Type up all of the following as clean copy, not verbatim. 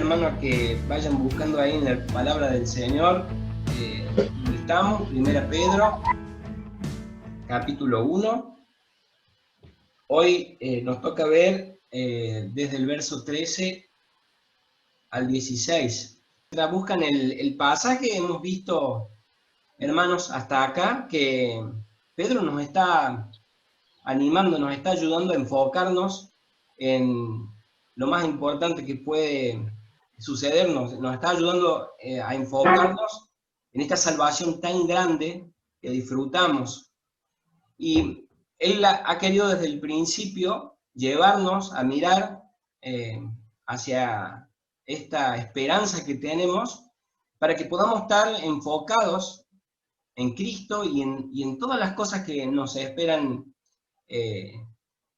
hermano, a que vayan buscando ahí en la palabra del Señor. Donde estamos, 1 Pedro, capítulo 1. Hoy nos toca ver desde el verso 13 al 16. Buscan el pasaje, hemos visto, hermanos, hasta acá, que Pedro nos está animando, nos está ayudando a enfocarnos en lo más importante que puede sucedernos, nos está ayudando a enfocarnos en esta salvación tan grande que disfrutamos. Y él ha querido desde el principio llevarnos a mirar hacia esta esperanza que tenemos para que podamos estar enfocados en Cristo y en todas las cosas que nos esperan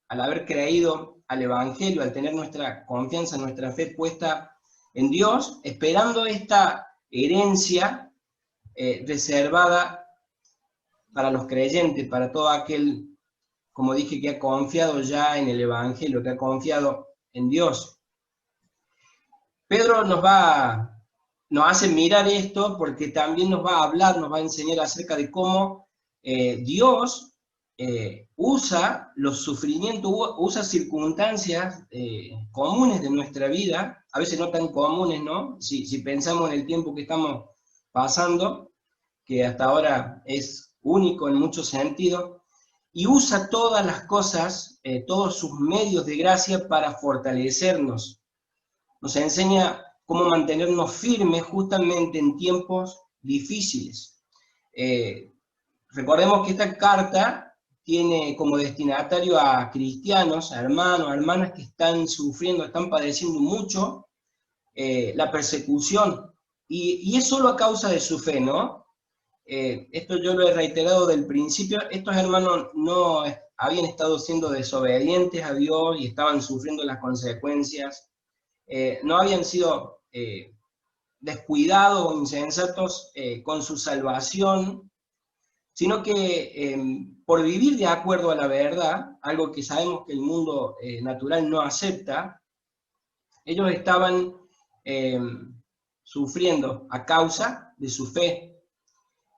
al haber creído al Evangelio, al tener nuestra confianza, nuestra fe puesta en Dios, esperando esta herencia reservada para los creyentes, para todo aquel, como dije, que ha confiado ya en el Evangelio, que ha confiado en Dios. Pedro nos hace mirar esto porque también nos va a hablar, nos va a enseñar acerca de cómo Dios usa los sufrimientos, usa circunstancias comunes de nuestra vida, a veces no tan comunes, ¿no? Si pensamos en el tiempo que estamos pasando, que hasta ahora es único en muchos sentidos, y usa todas las cosas, todos sus medios de gracia para fortalecernos. Nos enseña cómo mantenernos firmes justamente en tiempos difíciles. Recordemos que esta carta tiene como destinatario a cristianos, a hermanos, a hermanas que están sufriendo, están padeciendo mucho la persecución, y es solo a causa de su fe, ¿no? Esto yo lo he reiterado del principio, estos hermanos no habían estado siendo desobedientes a Dios y estaban sufriendo las consecuencias, no habían sido descuidados o insensatos con su salvación, sino que por vivir de acuerdo a la verdad, algo que sabemos que el mundo natural no acepta, ellos estaban sufriendo a causa de su fe.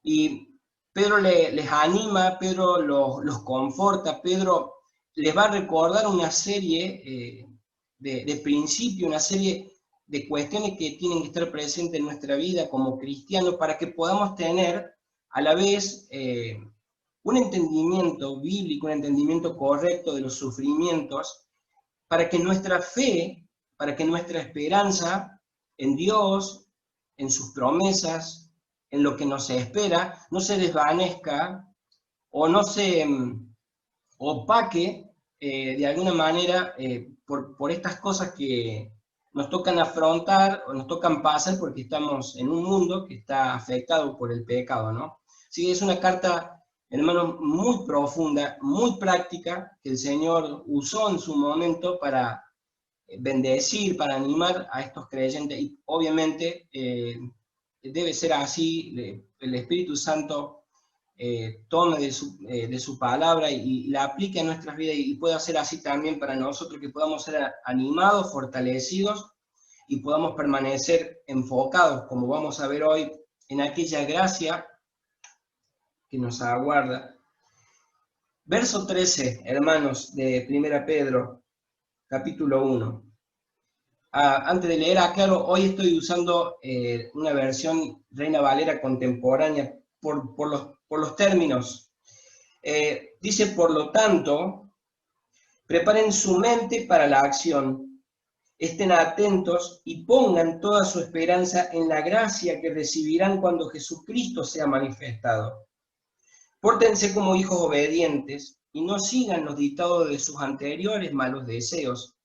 Y Pedro les anima, Pedro los conforta, Pedro les va a recordar una serie de principios, una serie de cuestiones que tienen que estar presentes en nuestra vida como cristianos para que podamos tener a la vez un entendimiento bíblico, un entendimiento correcto de los sufrimientos, para que nuestra fe, para que nuestra esperanza en Dios, en sus promesas, en lo que nos espera, no se desvanezca o no se opaque de alguna manera por estas cosas que nos tocan afrontar o nos tocan pasar porque estamos en un mundo que está afectado por el pecado, ¿no? Así que es una carta, hermano, muy profunda, muy práctica, que el Señor usó en su momento para bendecir, para animar a estos creyentes, y obviamente debe ser así, el Espíritu Santo tome de su palabra y la aplique a nuestras vidas, y pueda ser así también para nosotros, que podamos ser animados, fortalecidos, y podamos permanecer enfocados, como vamos a ver hoy, en aquella gracia que nos aguarda. Verso 13, hermanos, de 1 Pedro, capítulo 1. Antes de leer, aclaro, hoy estoy usando una versión Reina Valera contemporánea por los términos. Dice, por lo tanto, preparen su mente para la acción, estén atentos y pongan toda su esperanza en la gracia que recibirán cuando Jesucristo sea manifestado. Pórtense como hijos obedientes y no sigan los dictados de sus anteriores malos deseos,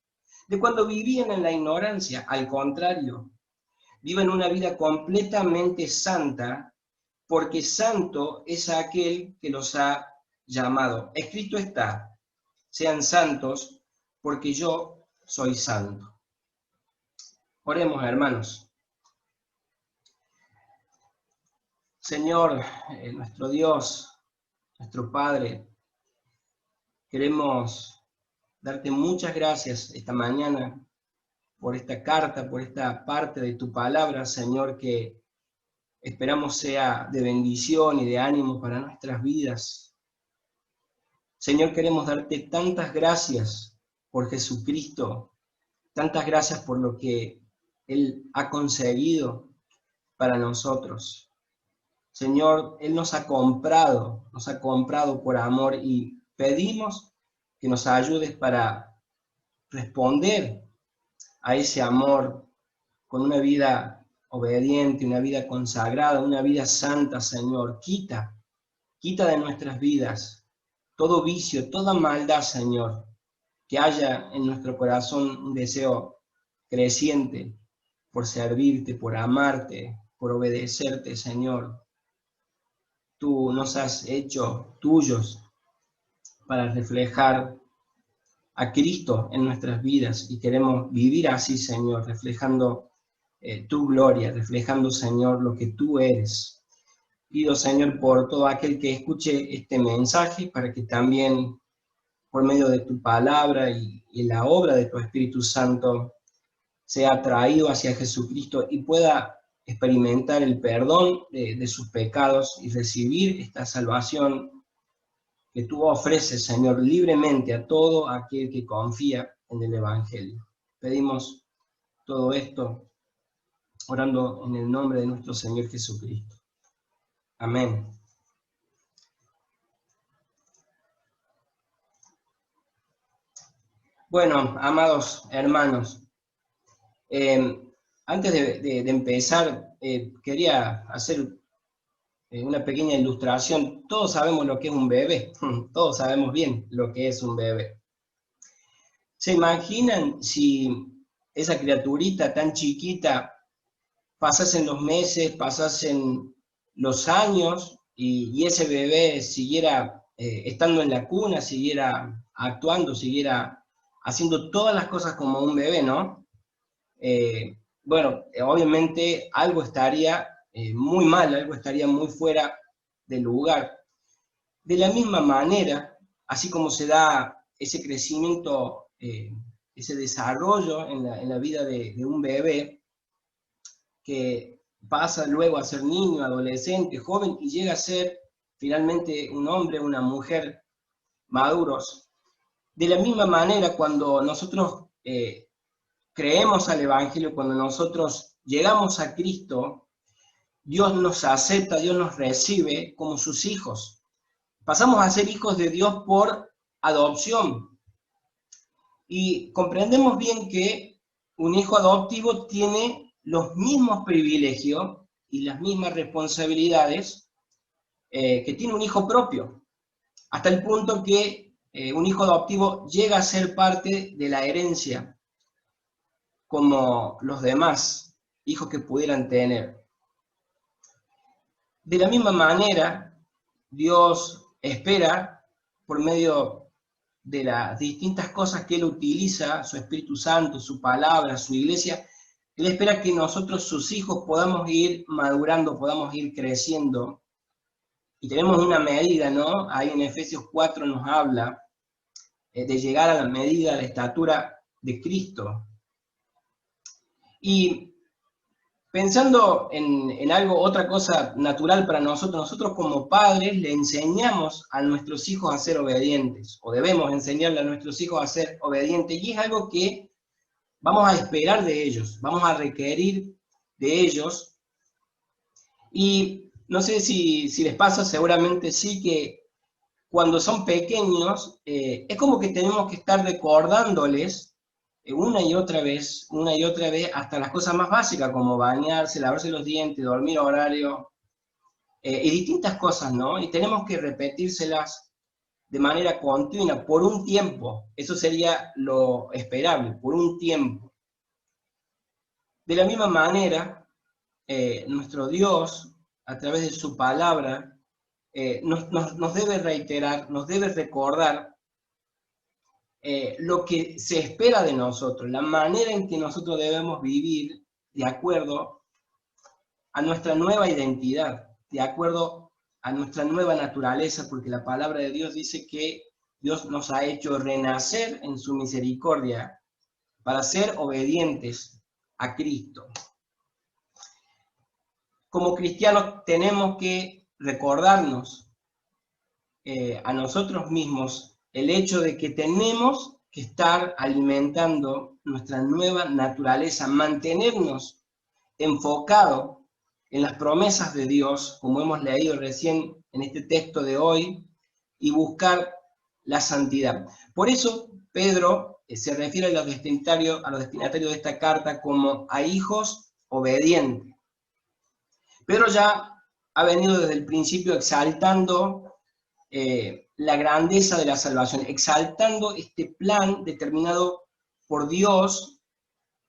de cuando vivían en la ignorancia. Al contrario, viven una vida completamente santa, porque santo es aquel que los ha llamado. Escrito está, sean santos, porque yo soy santo. Oremos, hermanos. Señor, nuestro Dios, nuestro Padre, queremos darte muchas gracias esta mañana por esta carta, por esta parte de tu palabra, Señor, que esperamos sea de bendición y de ánimo para nuestras vidas. Señor, queremos darte tantas gracias por Jesucristo, tantas gracias por lo que Él ha conseguido para nosotros. Señor, Él nos ha comprado por amor y pedimos que nos ayudes para responder a ese amor con una vida obediente, una vida consagrada, una vida santa, Señor. Quita de nuestras vidas todo vicio, toda maldad, Señor, que haya en nuestro corazón un deseo creciente por servirte, por amarte, por obedecerte, Señor. Tú nos has hecho tuyos para reflejar a Cristo en nuestras vidas y queremos vivir así, Señor, reflejando tu gloria, reflejando, Señor, lo que tú eres. Pido, Señor, por todo aquel que escuche este mensaje, para que también, por medio de tu palabra y la obra de tu Espíritu Santo, sea atraído hacia Jesucristo y pueda experimentar el perdón de sus pecados y recibir esta salvación que tú ofreces, Señor, libremente a todo aquel que confía en el Evangelio. Pedimos todo esto orando en el nombre de nuestro Señor Jesucristo. Amén. Bueno, amados hermanos, antes de empezar, quería hacer una pequeña ilustración. Todos sabemos lo que es un bebé, todos sabemos bien lo que es un bebé. ¿Se imaginan si esa criaturita tan chiquita pasasen los meses, pasasen los años y ese bebé siguiera estando en la cuna, siguiera actuando, siguiera haciendo todas las cosas como un bebé, ¿no? Bueno, obviamente algo estaría muy mal, algo estaría muy fuera de lugar. De la misma manera, así como se da ese crecimiento, ese desarrollo en la vida de un bebé, que pasa luego a ser niño, adolescente, joven, y llega a ser finalmente un hombre, una mujer maduros. De la misma manera, cuando nosotros creemos al Evangelio, cuando nosotros llegamos a Cristo, Dios nos acepta, Dios nos recibe como sus hijos. Pasamos a ser hijos de Dios por adopción. Y comprendemos bien que un hijo adoptivo tiene los mismos privilegios y las mismas responsabilidades que tiene un hijo propio, hasta el punto que un hijo adoptivo llega a ser parte de la herencia, como los demás hijos que pudieran tener. De la misma manera, Dios espera, por medio de las distintas cosas que Él utiliza, su Espíritu Santo, su palabra, su iglesia, Él espera que nosotros, sus hijos, podamos ir madurando, podamos ir creciendo. Y tenemos una medida, ¿no? Ahí en Efesios 4 nos habla de llegar a la medida, a la estatura de Cristo. Y pensando en algo, otra cosa natural para nosotros como padres le enseñamos a nuestros hijos a ser obedientes, o debemos enseñarle a nuestros hijos a ser obedientes, y es algo que vamos a esperar de ellos, vamos a requerir de ellos. Y no sé si les pasa, seguramente sí, que cuando son pequeños, es como que tenemos que estar recordándoles una y otra vez, hasta las cosas más básicas, como bañarse, lavarse los dientes, dormir a horario, y distintas cosas, ¿no? Y tenemos que repetírselas de manera continua, por un tiempo. Eso sería lo esperable, por un tiempo. De la misma manera, nuestro Dios, a través de su palabra, nos debe reiterar, nos debe recordar lo que se espera de nosotros, la manera en que nosotros debemos vivir de acuerdo a nuestra nueva identidad, de acuerdo a nuestra nueva naturaleza, porque la palabra de Dios dice que Dios nos ha hecho renacer en su misericordia para ser obedientes a Cristo. Como cristianos tenemos que recordarnos a nosotros mismos el hecho de que tenemos que estar alimentando nuestra nueva naturaleza, mantenernos enfocados en las promesas de Dios, como hemos leído recién en este texto de hoy, y buscar la santidad. Por eso Pedro se refiere a los destinatarios de esta carta como a hijos obedientes. Pedro ya ha venido desde el principio exaltando la grandeza de la salvación, exaltando este plan determinado por Dios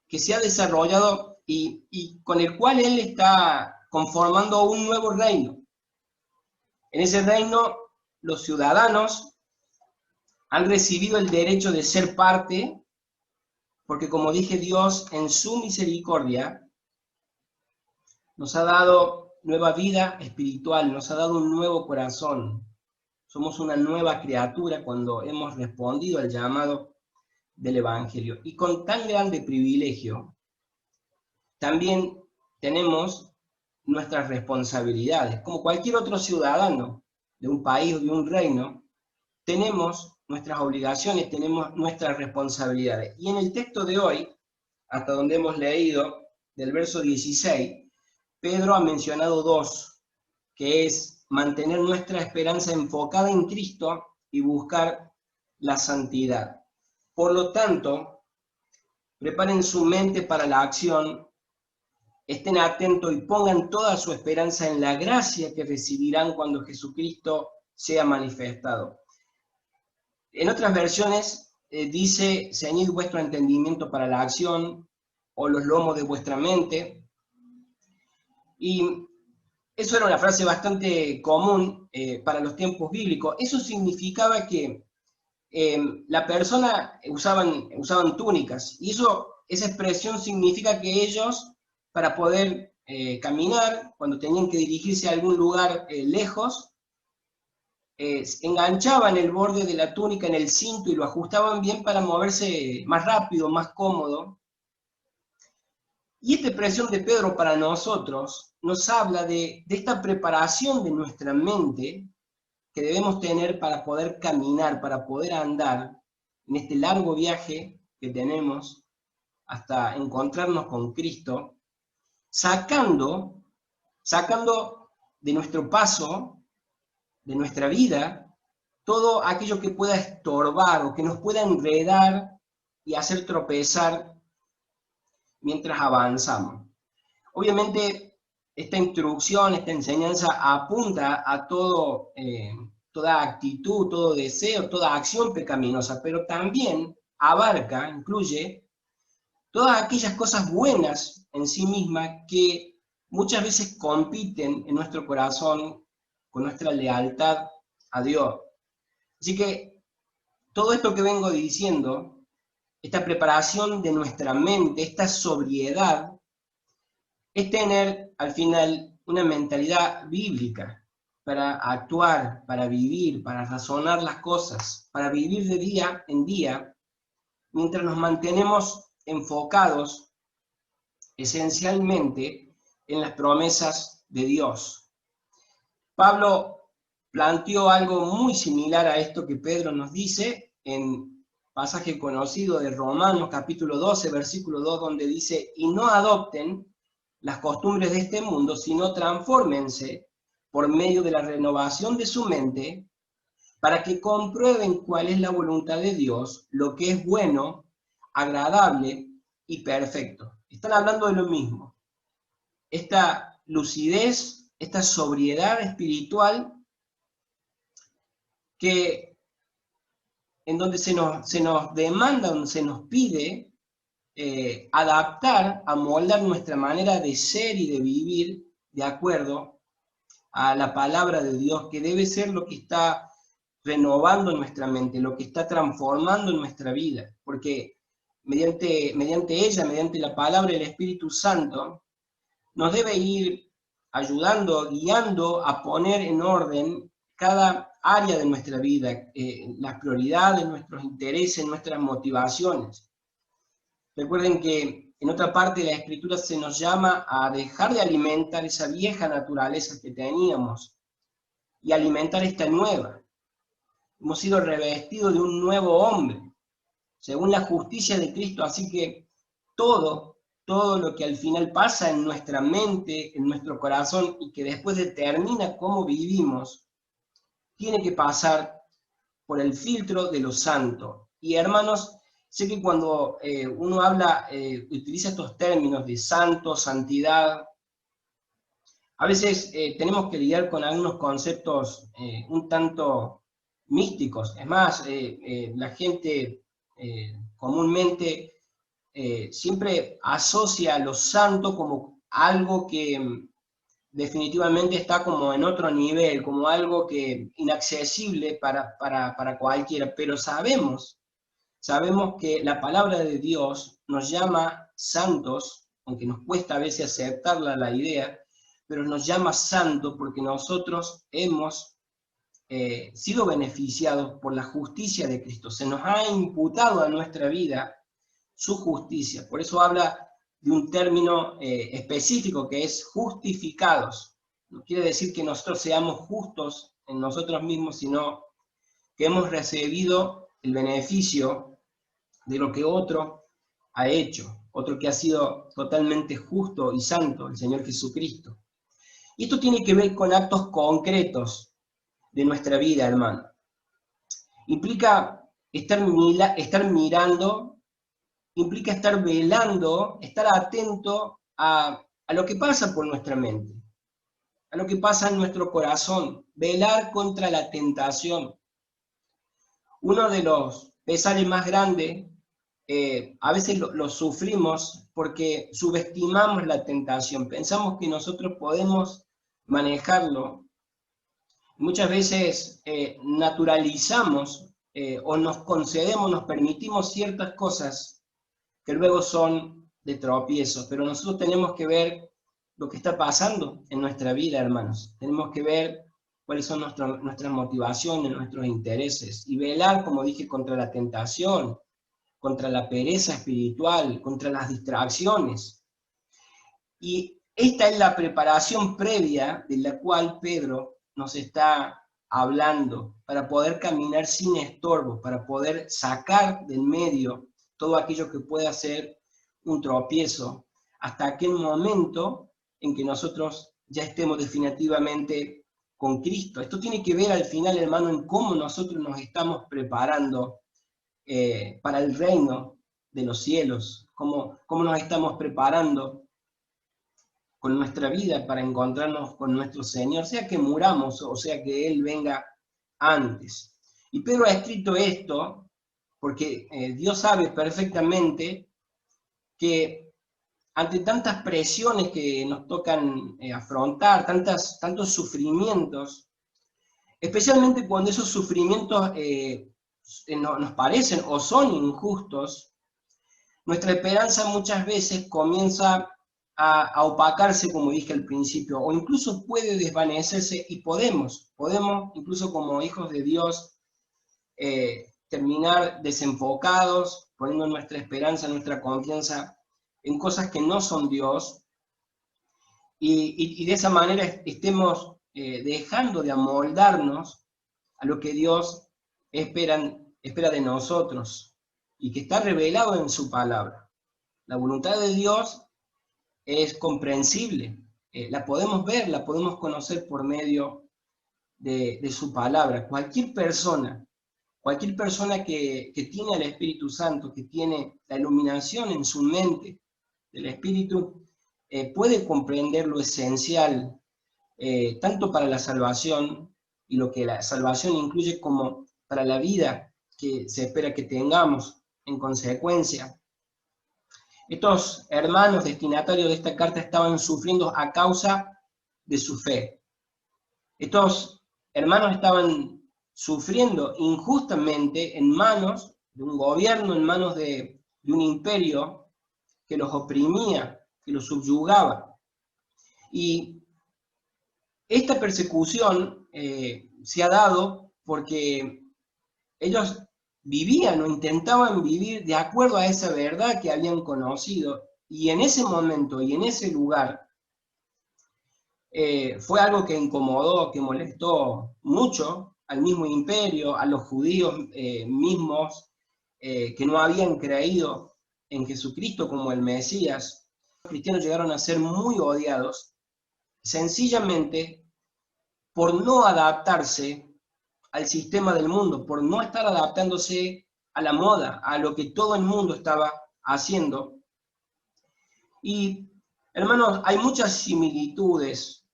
que se ha desarrollado y con el cual Él está conformando un nuevo reino. En ese reino, los ciudadanos han recibido el derecho de ser parte, porque como dije, Dios en su misericordia nos ha dado nueva vida espiritual, nos ha dado un nuevo corazón. Somos una nueva criatura cuando hemos respondido al llamado del Evangelio. Y con tan grande privilegio, también tenemos nuestras responsabilidades. Como cualquier otro ciudadano de un país o de un reino, tenemos nuestras obligaciones, tenemos nuestras responsabilidades. Y en el texto de hoy, hasta donde hemos leído, del verso 16, Pedro ha mencionado dos, que es mantener nuestra esperanza enfocada en Cristo y buscar la santidad. Por lo tanto, preparen su mente para la acción, estén atentos y pongan toda su esperanza en la gracia que recibirán cuando Jesucristo sea manifestado. En otras versiones dice, ceñid vuestro entendimiento para la acción, o los lomos de vuestra mente. Y eso era una frase bastante común para los tiempos bíblicos. Eso significaba que la persona usaban túnicas, y esa expresión significa que ellos, para poder caminar, cuando tenían que dirigirse a algún lugar lejos, enganchaban el borde de la túnica en el cinto y lo ajustaban bien para moverse más rápido, más cómodo. Y esta expresión de Pedro para nosotros nos habla de esta preparación de nuestra mente que debemos tener para poder caminar, para poder andar en este largo viaje que tenemos hasta encontrarnos con Cristo, sacando de nuestro paso, de nuestra vida, todo aquello que pueda estorbar o que nos pueda enredar y hacer tropezar mientras avanzamos. Obviamente, esta instrucción, esta enseñanza apunta a toda actitud, todo deseo, toda acción pecaminosa, pero también abarca, incluye todas aquellas cosas buenas en sí mismas que muchas veces compiten en nuestro corazón con nuestra lealtad a Dios. Así que todo esto que vengo diciendo, esta preparación de nuestra mente, esta sobriedad, es tener al final una mentalidad bíblica para actuar, para vivir, para razonar las cosas, para vivir de día en día, mientras nos mantenemos enfocados esencialmente en las promesas de Dios. Pablo planteó algo muy similar a esto que Pedro nos dice en pasaje conocido de Romanos capítulo 12, versículo 2, donde dice, y no adopten las costumbres de este mundo, sino transfórmense por medio de la renovación de su mente, para que comprueben cuál es la voluntad de Dios, lo que es bueno, agradable y perfecto. Están hablando de lo mismo. Esta lucidez, esta sobriedad espiritual en donde se nos demanda, se nos pide adaptar, amoldar nuestra manera de ser y de vivir de acuerdo a la palabra de Dios, que debe ser lo que está renovando nuestra mente, lo que está transformando nuestra vida, porque mediante ella, mediante la palabra del Espíritu Santo, nos debe ir ayudando, guiando a poner en orden cada área de nuestra vida, las prioridades, nuestros intereses, nuestras motivaciones. Recuerden que en otra parte de la Escritura se nos llama a dejar de alimentar esa vieja naturaleza que teníamos y alimentar esta nueva. Hemos sido revestidos de un nuevo hombre, según la justicia de Cristo, así que todo lo que al final pasa en nuestra mente, en nuestro corazón, y que después determina cómo vivimos, tiene que pasar por el filtro de lo santo. Y hermanos, sé que cuando uno habla, utiliza estos términos de santo, santidad, a veces tenemos que lidiar con algunos conceptos un tanto místicos. Es más, la gente comúnmente siempre asocia a lo santo como algo que definitivamente está como en otro nivel, como algo que inaccesible para cualquiera, pero sabemos que la palabra de Dios nos llama santos, aunque nos cuesta a veces aceptarla la idea, pero nos llama santos porque nosotros hemos sido beneficiados por la justicia de Cristo. Se nos ha imputado a nuestra vida su justicia. Por eso habla de un término específico que es justificados. No quiere decir que nosotros seamos justos en nosotros mismos, sino que hemos recibido el beneficio de lo que otro ha hecho, otro que ha sido totalmente justo y santo, el Señor Jesucristo. Y esto tiene que ver con actos concretos de nuestra vida, hermano. Implica estar mirando, implica estar velando, estar atento a lo que pasa por nuestra mente, a lo que pasa en nuestro corazón, velar contra la tentación. Uno de los pesares más grandes, a veces lo sufrimos porque subestimamos la tentación, pensamos que nosotros podemos manejarlo. Muchas veces naturalizamos o nos concedemos, nos permitimos ciertas cosas que luego son de tropiezo, pero nosotros tenemos que ver lo que está pasando en nuestra vida, hermanos. Tenemos que ver cuáles son nuestras motivaciones, nuestros intereses, y velar, como dije, contra la tentación, contra la pereza espiritual, contra las distracciones. Y esta es la preparación previa de la cual Pedro nos está hablando, para poder caminar sin estorbo, para poder sacar del medio todo aquello que pueda ser un tropiezo, hasta aquel momento en que nosotros ya estemos definitivamente con Cristo. Esto tiene que ver al final, hermano, en cómo nosotros nos estamos preparando para el reino de los cielos, cómo nos estamos preparando con nuestra vida para encontrarnos con nuestro Señor, sea que muramos o sea que Él venga antes. Y Pedro ha escrito esto porque Dios sabe perfectamente que ante tantas presiones que nos tocan afrontar, tantos sufrimientos, especialmente cuando esos sufrimientos nos parecen o son injustos, nuestra esperanza muchas veces comienza a opacarse, como dije al principio, o incluso puede desvanecerse y podemos incluso como hijos de Dios, terminar desenfocados, poniendo nuestra esperanza, nuestra confianza en cosas que no son Dios, y de esa manera estemos dejando de amoldarnos a lo que Dios espera de nosotros, y que está revelado en su palabra. La voluntad de Dios es comprensible, la podemos ver, la podemos conocer por medio de su palabra. Cualquier persona que tiene al Espíritu Santo, que tiene la iluminación en su mente del Espíritu, puede comprender lo esencial, tanto para la salvación y lo que la salvación incluye, como para la vida que se espera que tengamos en consecuencia. Estos hermanos destinatarios de esta carta estaban sufriendo a causa de su fe. Estos hermanos estaban sufriendo injustamente en manos de un gobierno, en manos de un imperio que los oprimía, que los subyugaba. Y esta persecución se ha dado porque ellos vivían o intentaban vivir de acuerdo a esa verdad que habían conocido. Y en ese momento y en ese lugar fue algo que incomodó, que molestó mucho al mismo imperio, a los judíos mismos que no habían creído en Jesucristo como el Mesías. Los cristianos llegaron a ser muy odiados, sencillamente por no adaptarse al sistema del mundo, por no estar adaptándose a la moda, a lo que todo el mundo estaba haciendo. Y, hermanos, hay muchas similitudes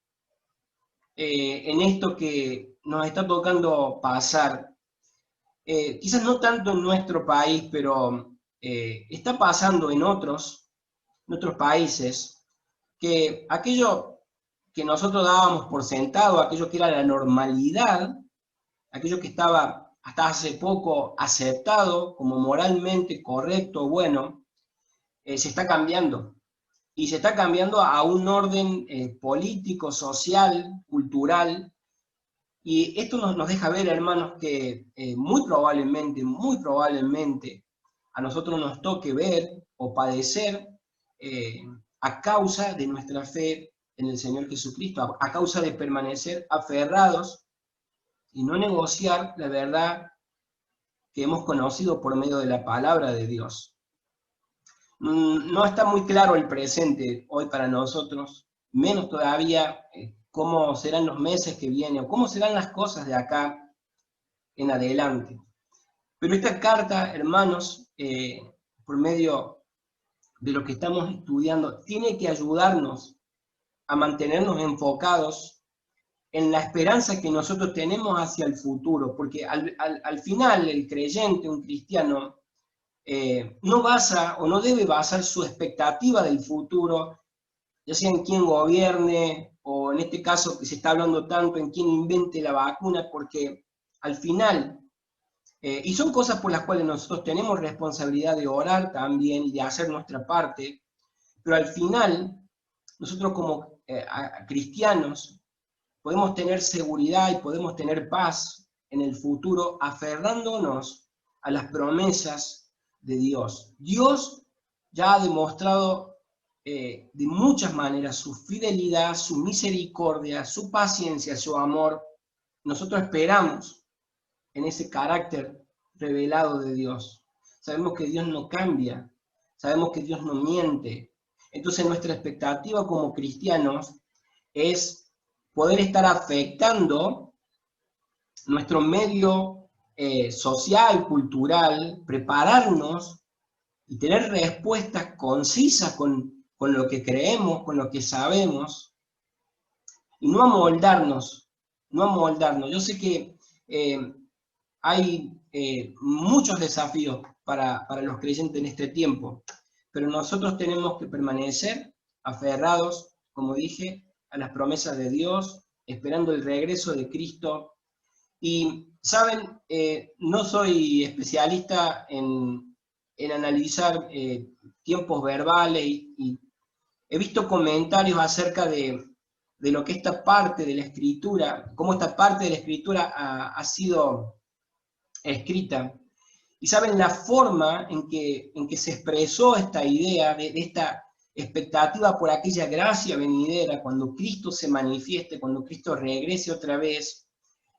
en esto que nos está tocando pasar. Quizás no tanto en nuestro país, pero está pasando en otros países, que aquello que nosotros dábamos por sentado, aquello que era la normalidad, aquello que estaba hasta hace poco aceptado como moralmente correcto, bueno, se está cambiando. Y se está cambiando a un orden político, social, cultural. Y esto nos deja ver, hermanos, que muy probablemente, a nosotros nos toque ver o padecer a causa de nuestra fe en el Señor Jesucristo, a causa de permanecer aferrados y no negociar la verdad que hemos conocido por medio de la palabra de Dios. No está muy claro el presente hoy para nosotros, menos todavía cómo serán los meses que vienen o cómo serán las cosas de acá en adelante. Pero esta carta, hermanos, por medio de lo que estamos estudiando, tiene que ayudarnos a mantenernos enfocados en la esperanza que nosotros tenemos hacia el futuro, porque al final el creyente, un cristiano, no basa o no debe basar su expectativa del futuro, ya sea en quién gobierne, o en este caso que se está hablando tanto en quién invente la vacuna, porque al final, y son cosas por las cuales nosotros tenemos responsabilidad de orar también y de hacer nuestra parte, pero al final, nosotros como cristianos podemos tener seguridad y podemos tener paz en el futuro aferrándonos a las promesas de Dios. Dios ya ha demostrado de muchas maneras su fidelidad, su misericordia, su paciencia, su amor. Nosotros esperamos en ese carácter revelado de Dios. Sabemos que Dios no cambia, sabemos que Dios no miente. Entonces nuestra expectativa como cristianos es poder estar afectando nuestro medio social, cultural, prepararnos y tener respuestas concisas con lo que creemos, con lo que sabemos, y no amoldarnos, no amoldarnos. Yo sé que hay muchos desafíos para los creyentes en este tiempo, pero nosotros tenemos que permanecer aferrados, como dije, a las promesas de Dios, esperando el regreso de Cristo. Y, ¿saben? No soy especialista en analizar tiempos verbales y he visto comentarios acerca de lo que esta parte de la Escritura, cómo esta parte de la Escritura ha sido escrita. Y saben la forma en que se expresó esta idea de esta expectativa por aquella gracia venidera, cuando Cristo se manifieste, cuando Cristo regrese otra vez,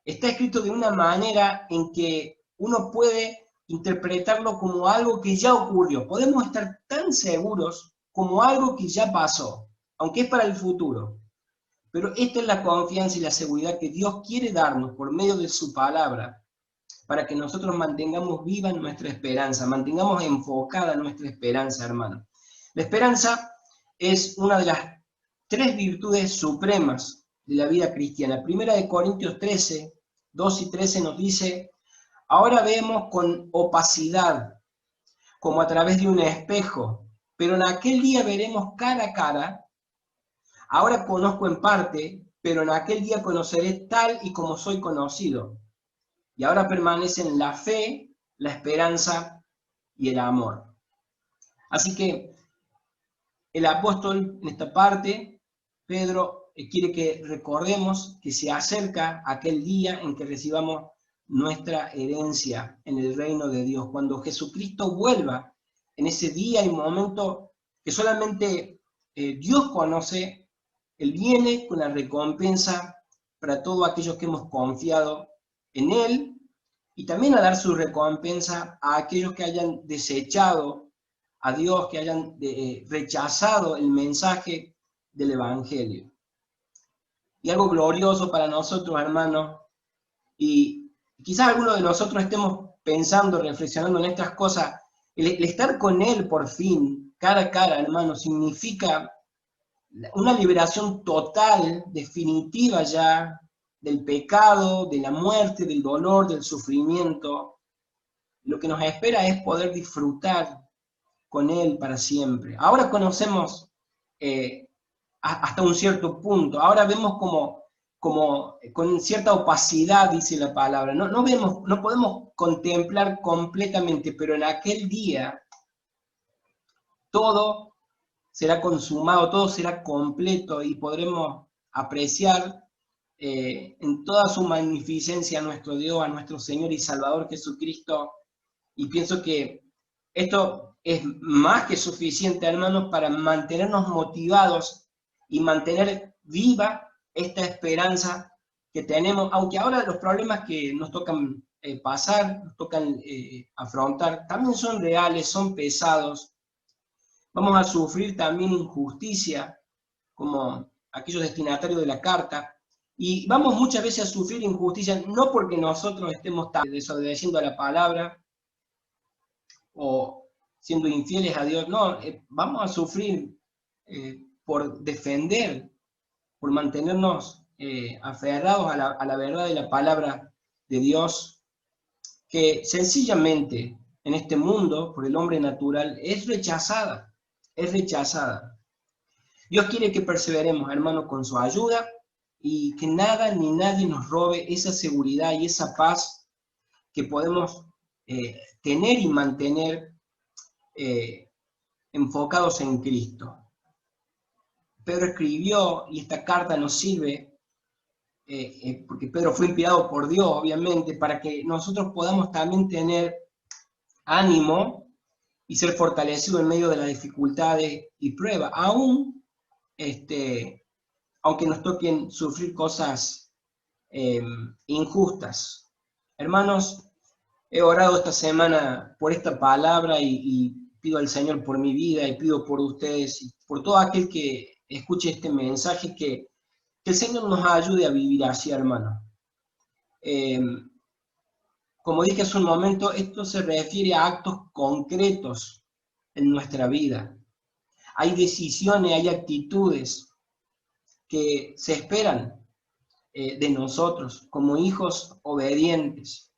está escrito de una manera en que uno puede interpretarlo como algo que ya ocurrió. Podemos estar tan seguros como algo que ya pasó, aunque es para el futuro. Pero esta es la confianza y la seguridad que Dios quiere darnos por medio de su palabra, para que nosotros mantengamos viva nuestra esperanza, mantengamos enfocada nuestra esperanza, hermano. La esperanza es una de las 3 virtudes supremas de la vida cristiana. Primera de Corintios 13, 2 y 13 nos dice: ahora vemos con opacidad, como a través de un espejo, pero en aquel día veremos cara a cara. Ahora conozco en parte, pero en aquel día conoceré tal y como soy conocido. Y ahora permanecen la fe, la esperanza y el amor. Así que el apóstol en esta parte, Pedro, quiere que recordemos que se acerca aquel día en que recibamos nuestra herencia en el reino de Dios. Cuando Jesucristo vuelva, en ese día y momento que solamente Dios conoce, Él viene con la recompensa para todos aquellos que hemos confiado en Él, y también a dar su recompensa a aquellos que hayan desechado a Dios, que hayan rechazado el mensaje del Evangelio. Y algo glorioso para nosotros, hermanos, y quizás algunos de nosotros estemos pensando, reflexionando en estas cosas, el estar con Él por fin, cara a cara, hermano, significa una liberación total, definitiva ya, del pecado, de la muerte, del dolor, del sufrimiento. Lo que nos espera es poder disfrutar con Él para siempre. Ahora conocemos hasta un cierto punto, ahora vemos como con cierta opacidad, dice la palabra, no vemos, no podemos contemplar completamente, pero en aquel día todo será consumado, todo será completo y podremos apreciar en toda su magnificencia a nuestro Dios, a nuestro Señor y Salvador Jesucristo. Y pienso que esto es más que suficiente, hermanos, para mantenernos motivados y mantener viva esta esperanza que tenemos, aunque ahora los problemas que nos tocan pasar, nos tocan afrontar, también son reales, son pesados. Vamos a sufrir también injusticia, como aquellos destinatarios de la carta, y vamos muchas veces a sufrir injusticia, no porque nosotros estemos desobedeciendo a la palabra, o siendo infieles a Dios, no, vamos a sufrir por defender, por mantenernos aferrados a la verdad de la palabra de Dios, que sencillamente en este mundo, por el hombre natural, es rechazada, es rechazada. Dios quiere que perseveremos, hermanos, con su ayuda, y que nada ni nadie nos robe esa seguridad y esa paz que podemos tener y mantener enfocados en Cristo. Pedro escribió, y esta carta nos sirve, porque Pedro fue inspirado por Dios, obviamente, para que nosotros podamos también tener ánimo y ser fortalecidos en medio de las dificultades y pruebas, aún aunque nos toquen sufrir cosas injustas. Hermanos, he orado esta semana por esta palabra y pido al Señor por mi vida y pido por ustedes y por todo aquel que escuche este mensaje, que el Señor nos ayude a vivir así, hermano. Como dije hace un momento, esto se refiere a actos concretos en nuestra vida. Hay decisiones, hay actitudes que se esperan de nosotros como hijos obedientes.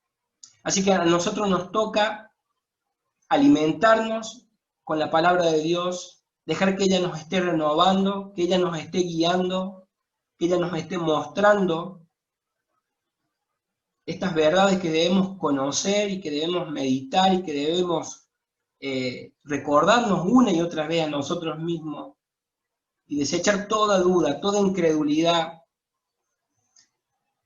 Así que a nosotros nos toca alimentarnos con la palabra de Dios, dejar que ella nos esté renovando, que ella nos esté guiando, que ella nos esté mostrando estas verdades que debemos conocer y que debemos meditar y que debemos recordarnos una y otra vez a nosotros mismos y desechar toda duda, toda incredulidad,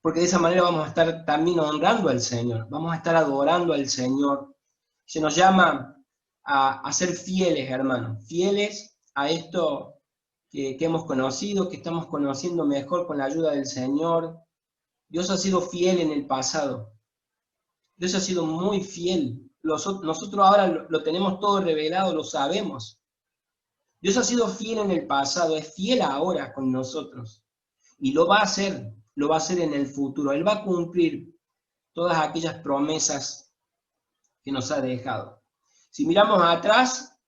porque de esa manera vamos a estar también honrando al Señor, vamos a estar adorando al Señor. Se nos llama a ser fieles, hermanos, fieles a esto que hemos conocido, que estamos conociendo mejor con la ayuda del Señor. Dios ha sido fiel en el pasado, Dios ha sido muy fiel. Nosotros ahora lo tenemos todo revelado, lo sabemos. Dios ha sido fiel en el pasado, es fiel ahora con nosotros. Y lo va a hacer en el futuro. Él va a cumplir todas aquellas promesas que nos ha dejado. Si miramos atrás,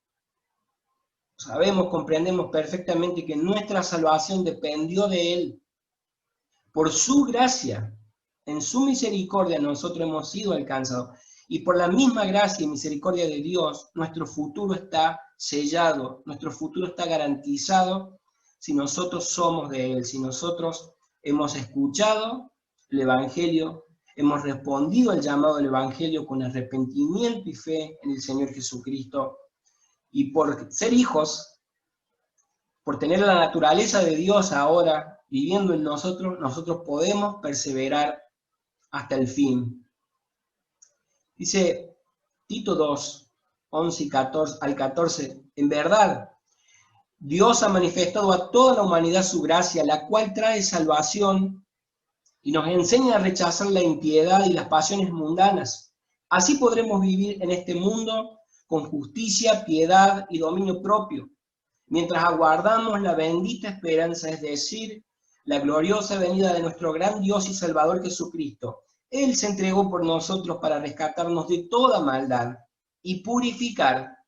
sabemos, comprendemos perfectamente que nuestra salvación dependió de Él. Por su gracia, en su misericordia, nosotros hemos sido alcanzados. Y por la misma gracia y misericordia de Dios, nuestro futuro está sellado, nuestro futuro está garantizado si nosotros somos de Él, si nosotros hemos escuchado el Evangelio, hemos respondido al llamado del Evangelio con arrepentimiento y fe en el Señor Jesucristo. Y por ser hijos, por tener la naturaleza de Dios ahora viviendo en nosotros, nosotros podemos perseverar hasta el fin. Dice Tito 2, 11 y 14, al 14, en verdad, Dios ha manifestado a toda la humanidad su gracia, la cual trae salvación y nos enseña a rechazar la impiedad y las pasiones mundanas. Así podremos vivir en este mundo con justicia, piedad y dominio propio, mientras aguardamos la bendita esperanza, es decir, la gloriosa venida de nuestro gran Dios y Salvador Jesucristo. Él se entregó por nosotros para rescatarnos de toda maldad y purificar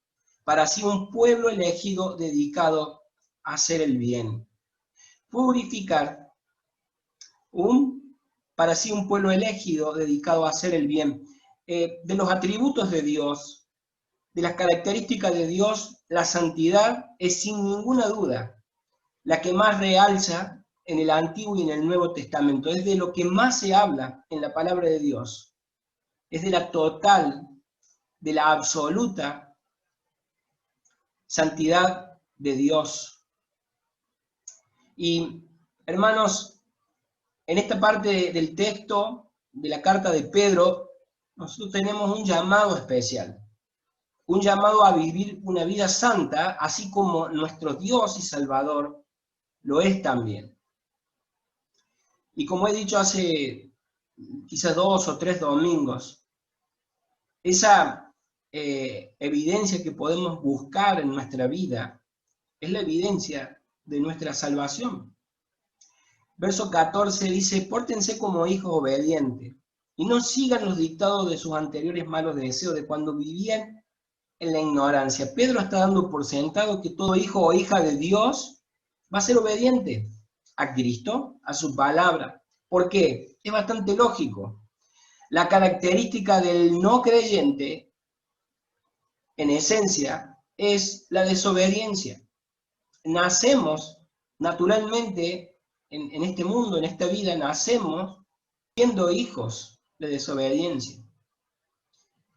para sí un pueblo elegido dedicado a hacer el bien. Purificar para sí un pueblo elegido dedicado a hacer el bien. De los atributos de Dios, de las características de Dios, la santidad es sin ninguna duda la que más realza en el Antiguo y en el Nuevo Testamento. Es de lo que más se habla en la palabra de Dios. Es de la total, de la absoluta santidad de Dios. Y, hermanos, en esta parte del texto de la carta de Pedro, nosotros tenemos un llamado especial. Un llamado a vivir una vida santa, así como nuestro Dios y Salvador lo es también. Y como he dicho hace quizás 2 o 3 domingos, esa evidencia que podemos buscar en nuestra vida es la evidencia de nuestra salvación. Verso 14 dice, pórtense como hijos obedientes y no sigan los dictados de sus anteriores malos deseos de cuando vivían en la ignorancia. Pedro está dando por sentado que todo hijo o hija de Dios va a ser obediente a Cristo, a su palabra. ¿Por qué? Es bastante lógico. La característica del no creyente, en esencia, es la desobediencia. Nacemos naturalmente en este mundo, en esta vida, nacemos siendo hijos de desobediencia.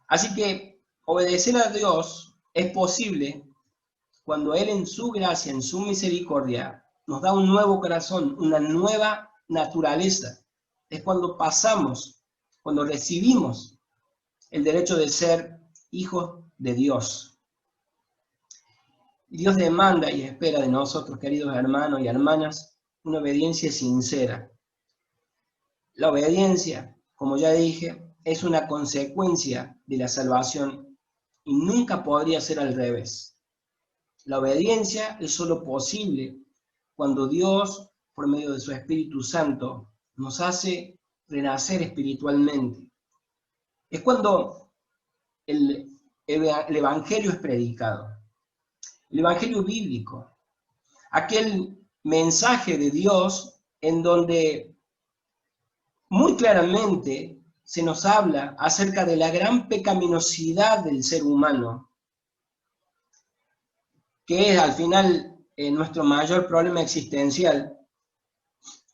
Así que obedecer a Dios es posible cuando Él en su gracia, en su misericordia, nos da un nuevo corazón, una nueva naturaleza. Es cuando pasamos, cuando recibimos el derecho de ser hijos de Dios. Dios demanda y espera de nosotros, queridos hermanos y hermanas, una obediencia sincera. La obediencia, como ya dije, es una consecuencia de la salvación y nunca podría ser al revés. La obediencia es solo posible cuando Dios, por medio de su Espíritu Santo, nos hace renacer espiritualmente. Es cuando el Evangelio es predicado, el Evangelio bíblico, aquel mensaje de Dios en donde muy claramente se nos habla acerca de la gran pecaminosidad del ser humano, que es al final nuestro mayor problema existencial,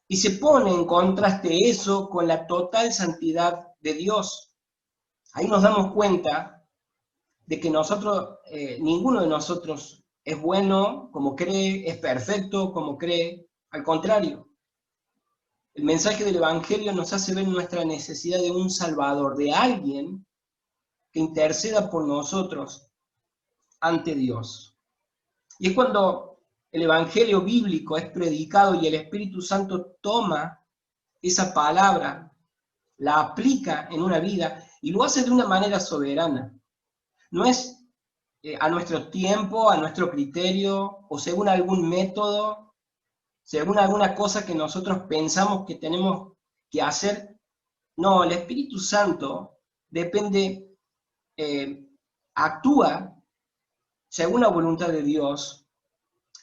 y se pone en contraste eso con la total santidad de Dios. Ahí nos damos cuenta de que nosotros, ninguno de nosotros es bueno como cree, es perfecto como cree, al contrario. El mensaje del Evangelio nos hace ver nuestra necesidad de un Salvador, de alguien que interceda por nosotros ante Dios. Y es cuando el Evangelio bíblico es predicado y el Espíritu Santo toma esa palabra, la aplica en una vida y lo hace de una manera soberana. No es a nuestro tiempo, a nuestro criterio o según algún método, según alguna cosa que nosotros pensamos que tenemos que hacer. No, el Espíritu Santo depende, actúa según la voluntad de Dios,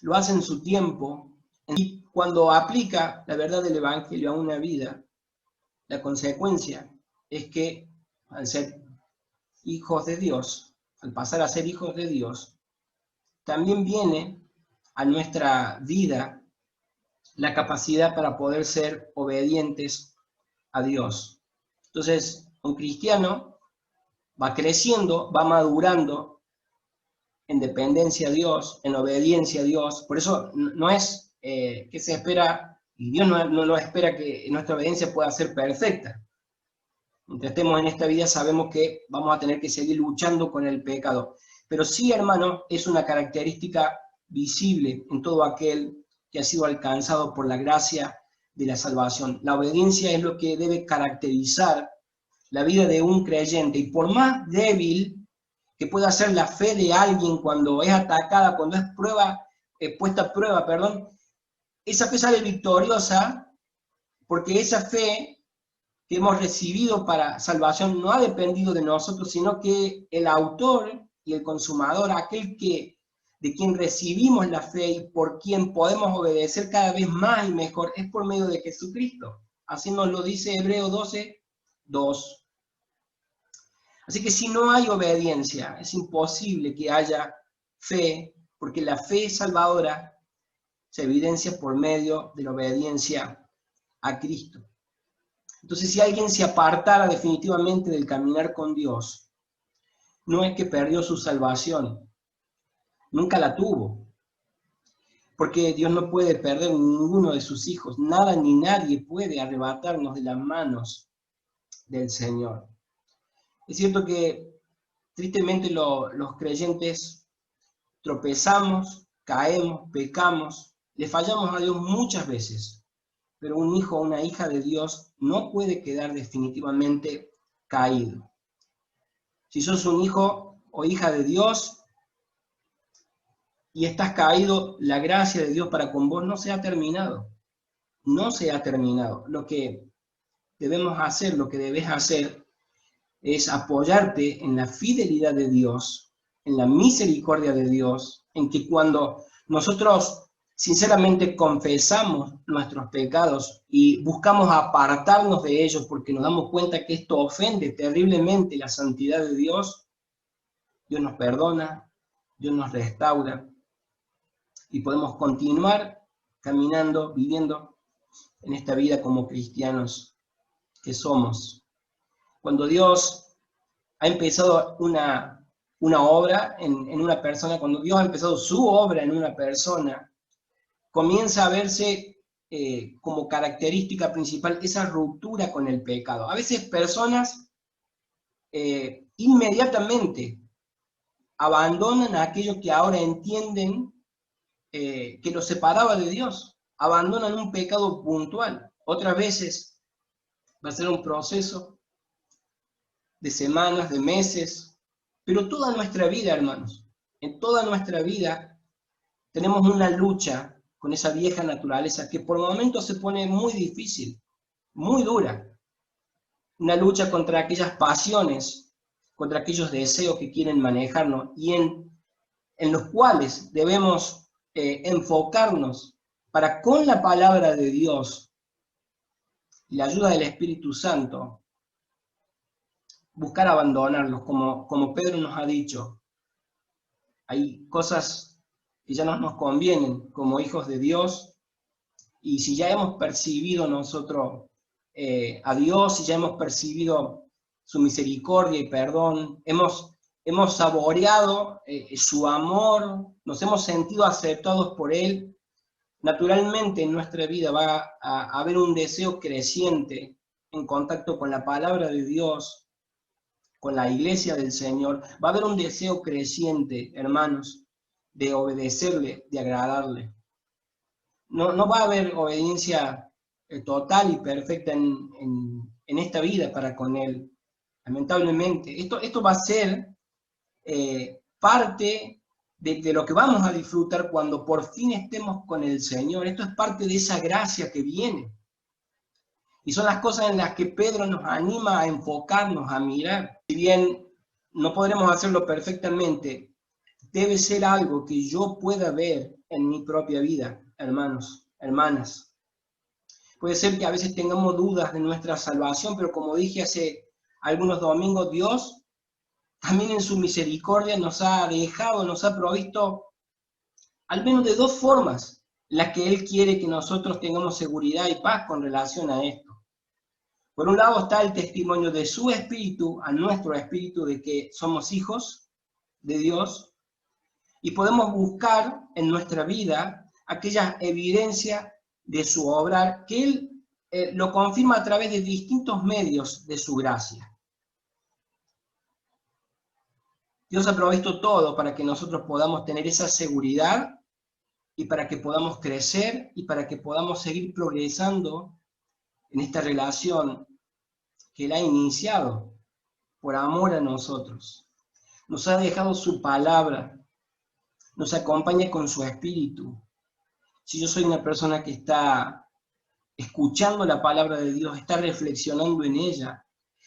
lo hace en su tiempo, y cuando aplica la verdad del Evangelio a una vida, la consecuencia es que al ser hijos de Dios, al pasar a ser hijos de Dios, también viene a nuestra vida la capacidad para poder ser obedientes a Dios. Entonces, un cristiano va creciendo, va madurando en dependencia a Dios, en obediencia a Dios. Por eso no es que se espera, y Dios no espera que nuestra obediencia pueda ser perfecta. Mientras estemos en esta vida sabemos que vamos a tener que seguir luchando con el pecado. Pero sí, hermano, es una característica visible en todo aquel que ha sido alcanzado por la gracia de la salvación. La obediencia es lo que debe caracterizar la vida de un creyente. Y por más débil que pueda ser la fe de alguien cuando es atacada, cuando es puesta a prueba, esa fe sale victoriosa porque esa fe que hemos recibido para salvación no ha dependido de nosotros, sino que el autor y el consumador, de quien recibimos la fe y por quien podemos obedecer cada vez más y mejor, es por medio de Jesucristo. Así nos lo dice Hebreos 12:2. Así que si no hay obediencia, es imposible que haya fe, porque la fe salvadora se evidencia por medio de la obediencia a Cristo. Entonces, si alguien se apartara definitivamente del caminar con Dios, no es que perdió su salvación, nunca la tuvo, porque Dios no puede perder ninguno de sus hijos, nada ni nadie puede arrebatarnos de las manos del Señor. Es cierto que tristemente los creyentes tropezamos, caemos, pecamos, le fallamos a Dios muchas veces, pero un hijo o una hija de Dios no puede quedar definitivamente caído. Si sos un hijo o hija de Dios y estás caído, la gracia de Dios para con vos no se ha terminado. No se ha terminado. Lo que debemos hacer, lo que debes hacer, es apoyarte en la fidelidad de Dios, en la misericordia de Dios, en que cuando nosotros sinceramente confesamos nuestros pecados y buscamos apartarnos de ellos porque nos damos cuenta que esto ofende terriblemente la santidad de Dios, Dios nos perdona, Dios nos restaura y podemos continuar caminando, viviendo en esta vida como cristianos que somos. Cuando Dios ha empezado una obra en una persona, cuando Dios ha empezado su obra en una persona, comienza a verse como característica principal esa ruptura con el pecado. A veces personas inmediatamente abandonan a aquello que ahora entienden que los separaba de Dios, abandonan un pecado puntual. Otras veces va a ser un proceso de semanas, de meses, pero toda nuestra vida, hermanos, en toda nuestra vida tenemos una lucha con esa vieja naturaleza que por momentos se pone muy difícil, muy dura. Una lucha contra aquellas pasiones, contra aquellos deseos que quieren manejarnos y en los cuales debemos enfocarnos para con la palabra de Dios y la ayuda del Espíritu Santo buscar abandonarlos, como Pedro nos ha dicho. Hay cosas que ya no nos convienen como hijos de Dios, y si ya hemos percibido nosotros a Dios, si ya hemos percibido su misericordia y perdón, hemos saboreado su amor, nos hemos sentido aceptados por Él, naturalmente en nuestra vida va a haber un deseo creciente en contacto con la palabra de Dios, con la iglesia del Señor, va a haber un deseo creciente, hermanos, de obedecerle, de agradarle. No va a haber obediencia total y perfecta en esta vida para con Él, lamentablemente. Esto va a ser parte de lo que vamos a disfrutar cuando por fin estemos con el Señor. Esto es parte de esa gracia que viene. Y son las cosas en las que Pedro nos anima a enfocarnos, a mirar. Si bien no podremos hacerlo perfectamente, debe ser algo que yo pueda ver en mi propia vida, hermanos, hermanas. Puede ser que a veces tengamos dudas de nuestra salvación, pero como dije hace algunos domingos, Dios también en su misericordia nos ha dejado, nos ha provisto al menos de dos formas las que Él quiere que nosotros tengamos seguridad y paz con relación a esto. Por un lado está el testimonio de su espíritu a nuestro espíritu de que somos hijos de Dios y podemos buscar en nuestra vida aquella evidencia de su obrar que Él lo confirma a través de distintos medios de su gracia. Dios ha provisto todo para que nosotros podamos tener esa seguridad y para que podamos crecer y para que podamos seguir progresando en esta relación que Él ha iniciado por amor a nosotros. Nos ha dejado su palabra, nos acompaña con su espíritu. Si yo soy una persona que está escuchando la palabra de Dios, está reflexionando en ella,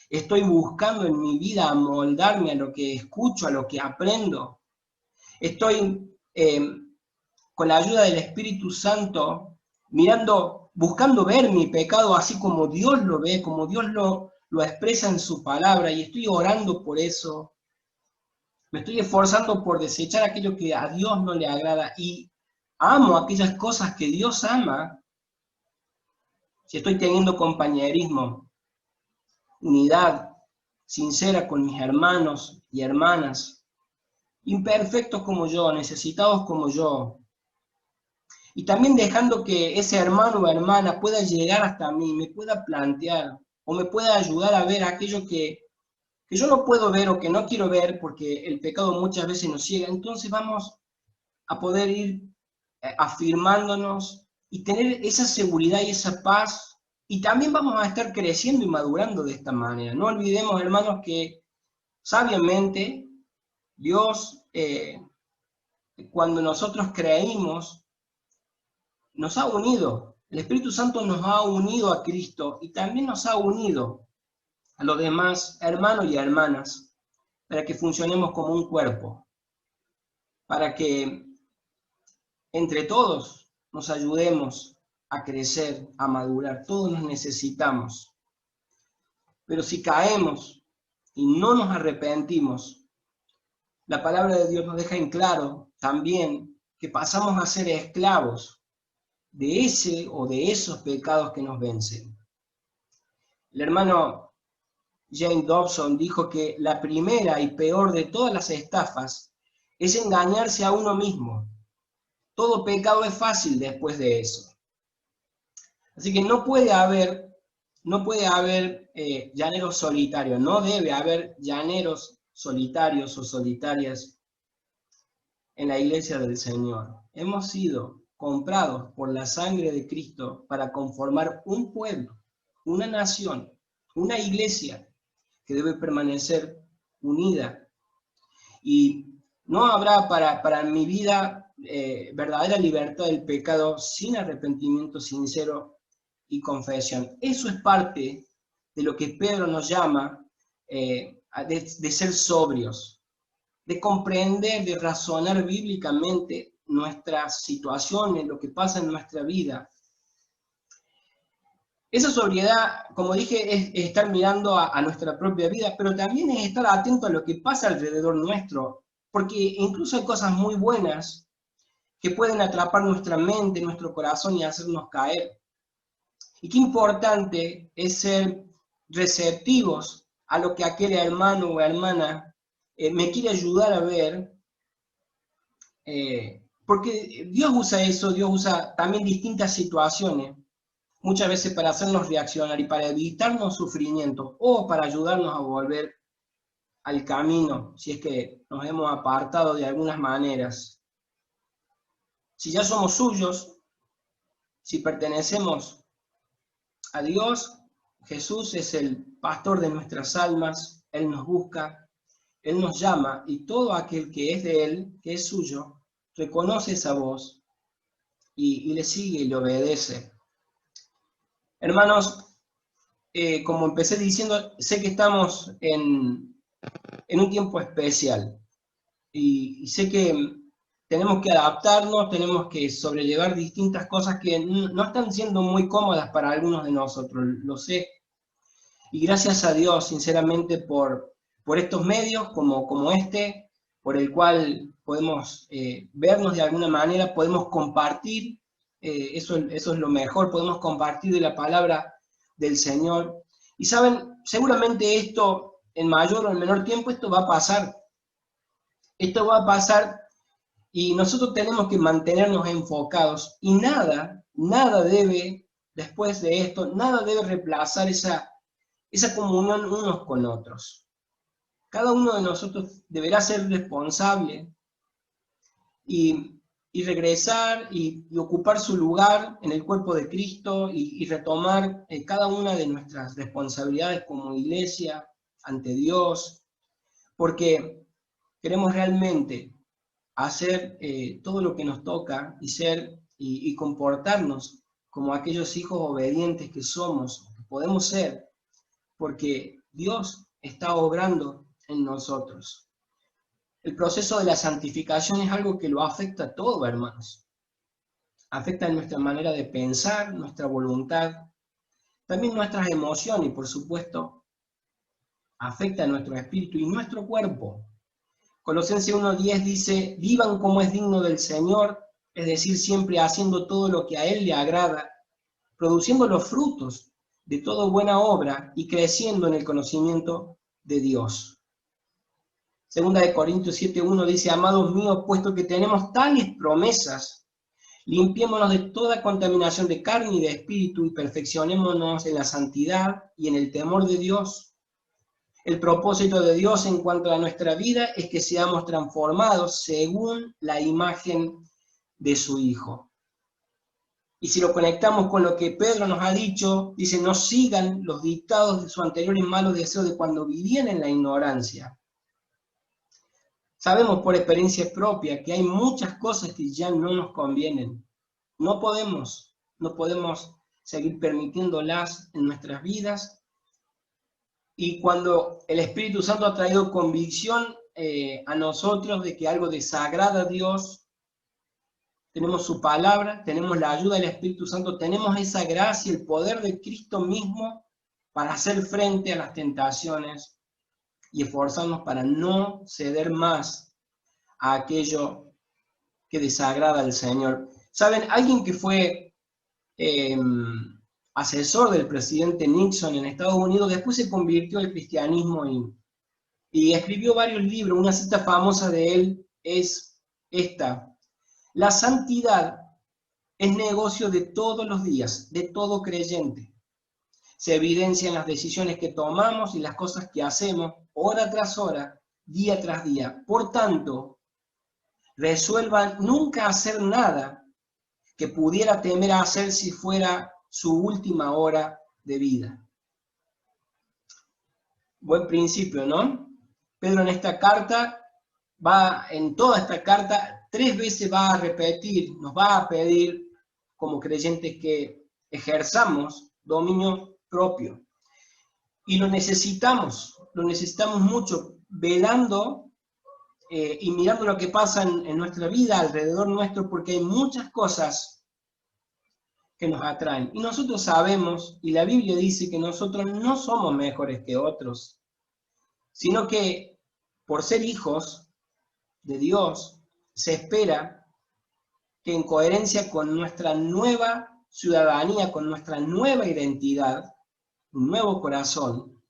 estoy buscando en mi vida amoldarme a lo que escucho, a lo que aprendo, estoy con la ayuda del Espíritu Santo buscando ver mi pecado así como Dios lo ve, como Dios lo expresa en su palabra, y estoy orando por eso. Me estoy esforzando por desechar aquello que a Dios no le agrada y amo aquellas cosas que Dios ama. Si estoy teniendo compañerismo, unidad sincera con mis hermanos y hermanas, imperfectos como yo, necesitados como yo, y también dejando que ese hermano o hermana pueda llegar hasta mí, me pueda plantear o me pueda ayudar a ver aquello que yo no puedo ver o que no quiero ver porque el pecado muchas veces nos ciega. Entonces vamos a poder ir afirmándonos y tener esa seguridad y esa paz, y también vamos a estar creciendo y madurando de esta manera. No olvidemos, hermanos, que sabiamente Dios, cuando nosotros creímos, nos ha unido. El Espíritu Santo nos ha unido a Cristo y también nos ha unido a los demás hermanos y hermanas para que funcionemos como un cuerpo, para que entre todos nos ayudemos a crecer, a madurar. Todos nos necesitamos. Pero si caemos y no nos arrepentimos, la palabra de Dios nos deja en claro también que pasamos a ser esclavos de ese o de esos pecados que nos vencen. El hermano James Dobson dijo que la primera y peor de todas las estafas es engañarse a uno mismo. Todo pecado es fácil después de eso. Así que no puede haber llaneros solitarios, no debe haber llaneros solitarios o solitarias en la iglesia del Señor. Hemos sido comprados por la sangre de Cristo para conformar un pueblo, una nación, una iglesia que debe permanecer unida. Y no habrá para mi vida verdadera libertad del pecado sin arrepentimiento sincero y confesión. Eso es parte de lo que Pedro nos llama de ser sobrios, de comprender, de razonar bíblicamente nuestras situaciones, lo que pasa en nuestra vida. Esa sobriedad, como dije, es estar mirando a nuestra propia vida, pero también es estar atento a lo que pasa alrededor nuestro, porque incluso hay cosas muy buenas que pueden atrapar nuestra mente, nuestro corazón y hacernos caer. Y qué importante es ser receptivos a lo que aquel hermano o hermana me quiere ayudar a ver, porque Dios usa eso, Dios usa también distintas situaciones, muchas veces para hacernos reaccionar y para evitarnos sufrimiento o para ayudarnos a volver al camino, si es que nos hemos apartado de algunas maneras. Si ya somos suyos, si pertenecemos a Dios, Jesús es el pastor de nuestras almas, Él nos busca, Él nos llama, y todo aquel que es de Él, que es suyo, reconoce esa voz y le sigue y le obedece. Hermanos, como empecé diciendo, sé que estamos en un tiempo especial y sé que tenemos que adaptarnos, tenemos que sobrellevar distintas cosas que no están siendo muy cómodas para algunos de nosotros, lo sé. Y gracias a Dios, sinceramente, por estos medios como este, por el cual podemos vernos de alguna manera, podemos compartir, eso es lo mejor, podemos compartir de la palabra del Señor. Y saben, seguramente esto, en mayor o en menor tiempo, esto va a pasar. Esto va a pasar y nosotros tenemos que mantenernos enfocados y nada debe después de esto, nada debe reemplazar esa comunión unos con otros. Cada uno de nosotros deberá ser responsable y regresar y ocupar su lugar en el cuerpo de Cristo y retomar cada una de nuestras responsabilidades como iglesia ante Dios, porque queremos realmente hacer todo lo que nos toca y ser y comportarnos como aquellos hijos obedientes que somos, que podemos ser, porque Dios está obrando en nosotros. El proceso de la santificación es algo que lo afecta a todo, hermanos. Afecta nuestra manera de pensar, nuestra voluntad, también nuestras emociones y, por supuesto, afecta a nuestro espíritu y nuestro cuerpo. Colosenses 1:10 dice, vivan como es digno del Señor, es decir, siempre haciendo todo lo que a Él le agrada, produciendo los frutos de toda buena obra y creciendo en el conocimiento de Dios. Segunda de Corintios 7:1 dice, amados míos, puesto que tenemos tales promesas, limpiémonos de toda contaminación de carne y de espíritu y perfeccionémonos en la santidad y en el temor de Dios. El propósito de Dios en cuanto a nuestra vida es que seamos transformados según la imagen de su Hijo. Y si lo conectamos con lo que Pedro nos ha dicho, dice, no sigan los dictados de su anterior y malos deseos de cuando vivían en la ignorancia. Sabemos por experiencia propia que hay muchas cosas que ya no nos convienen. No podemos seguir permitiéndolas en nuestras vidas. Y cuando el Espíritu Santo ha traído convicción a nosotros de que algo desagrada a Dios, tenemos su palabra, tenemos la ayuda del Espíritu Santo, tenemos esa gracia, el poder de Cristo mismo para hacer frente a las tentaciones y esforzarnos para no ceder más a aquello que desagrada al Señor. ¿Saben? Alguien que fue asesor del presidente Nixon en Estados Unidos, después se convirtió al cristianismo y escribió varios libros. Una cita famosa de él es esta: la santidad es negocio de todos los días, de todo creyente. Se evidencia en las decisiones que tomamos y las cosas que hacemos, hora tras hora, día tras día. Por tanto, resuelvan nunca hacer nada que pudiera temer a hacer si fuera su última hora de vida. Buen principio, ¿no? Pedro en esta carta en toda esta carta, 3 veces va a repetir, nos va a pedir como creyentes que ejerzamos dominio propio. Y lo necesitamos mucho, velando y mirando lo que pasa en nuestra vida, alrededor nuestro, porque hay muchas cosas que nos atraen. Y nosotros sabemos, y la Biblia dice que nosotros no somos mejores que otros, sino que por ser hijos de Dios, se espera que en coherencia con nuestra nueva ciudadanía, con nuestra nueva identidad, un nuevo corazón,